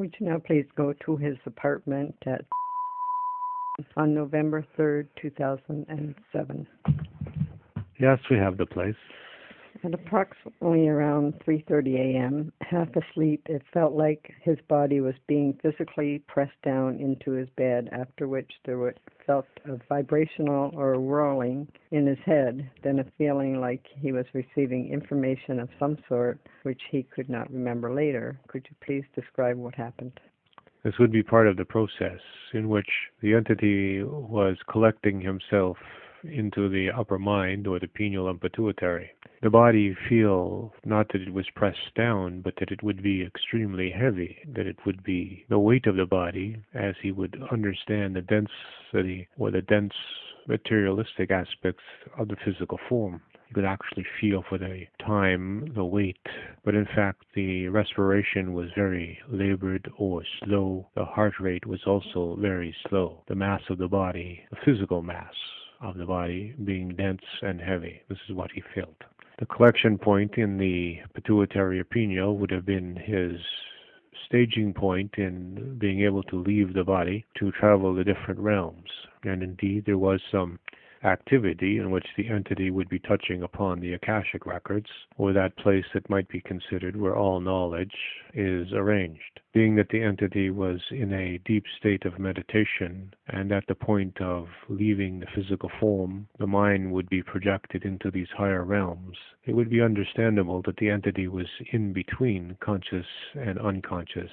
Would you now please go to his apartment on November 3rd, 2007? Yes, we have the place. At approximately around 3:30 a.m., half asleep, it felt like his body was being physically pressed down into his bed, after which there felt a vibrational or whirling in his head, then a feeling like he was receiving information of some sort, which he could not remember later. Could you please describe what happened? This would be part of the process in which the entity was collecting himself into the upper mind or the pineal and pituitary. The body feel not that it was pressed down, but that it would be extremely heavy, that it would be the weight of the body as he would understand the density or the dense materialistic aspects of the physical form. You could actually feel for the time the weight, but in fact the respiration was very labored or slow. The heart rate was also very slow. The mass of the body, the physical mass of the body being dense and heavy. This is what he felt. The collection point in the pituitary or pineal would have been his staging point in being able to leave the body to travel the different realms. And indeed, there was some activity in which the entity would be touching upon the Akashic Records, or that place that might be considered where all knowledge is arranged. Being that the entity was in a deep state of meditation, and at the point of leaving the physical form, the mind would be projected into these higher realms, it would be understandable that the entity was in between conscious and unconscious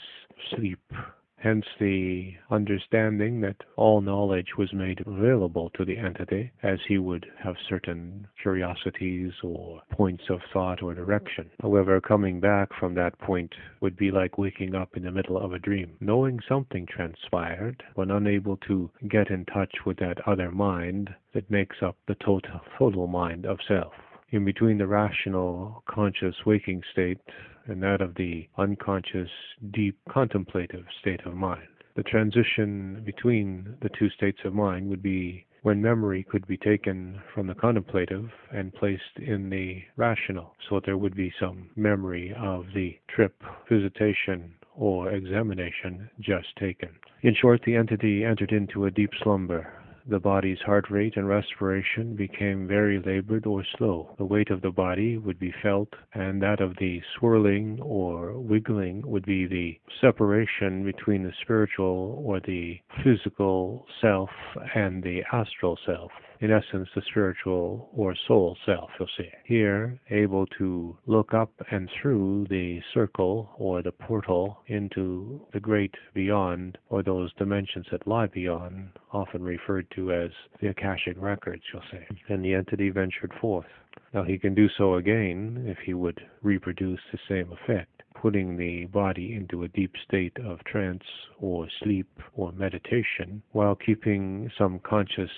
sleep. Hence the understanding that all knowledge was made available to the entity, as he would have certain curiosities or points of thought or direction. However, coming back from that point would be like waking up in the middle of a dream, knowing something transpired, but unable to get in touch with that other mind that makes up the total mind of self. In between the rational, conscious waking state and that of the unconscious, deep, contemplative state of mind. The transition between the two states of mind would be when memory could be taken from the contemplative and placed in the rational, so that there would be some memory of the trip, visitation, or examination just taken. In short, the entity entered into a deep slumber. The body's heart rate and respiration became very labored or slow. The weight of the body would be felt, and that of the swirling or wiggling would be the separation between the spiritual or the physical self and the astral self. In essence, the spiritual or soul self, you'll see. Here, able to look up and through the circle or the portal into the great beyond, or those dimensions that lie beyond, often referred to as the Akashic Records, you'll say. And the entity ventured forth. Now he can do so again if he would reproduce the same effect, putting the body into a deep state of trance or sleep or meditation, while keeping some conscious,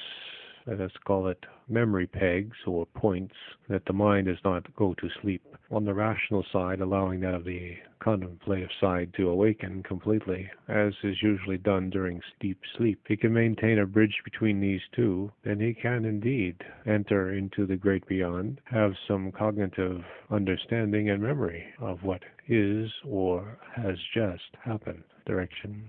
let us call it, memory pegs or points that the mind does not go to sleep. On the rational side, allowing that of the contemplative side to awaken completely, as is usually done during deep sleep. He can maintain a bridge between these two, then he can indeed enter into the great beyond, have some cognitive understanding and memory of what is or has just happened. Direction.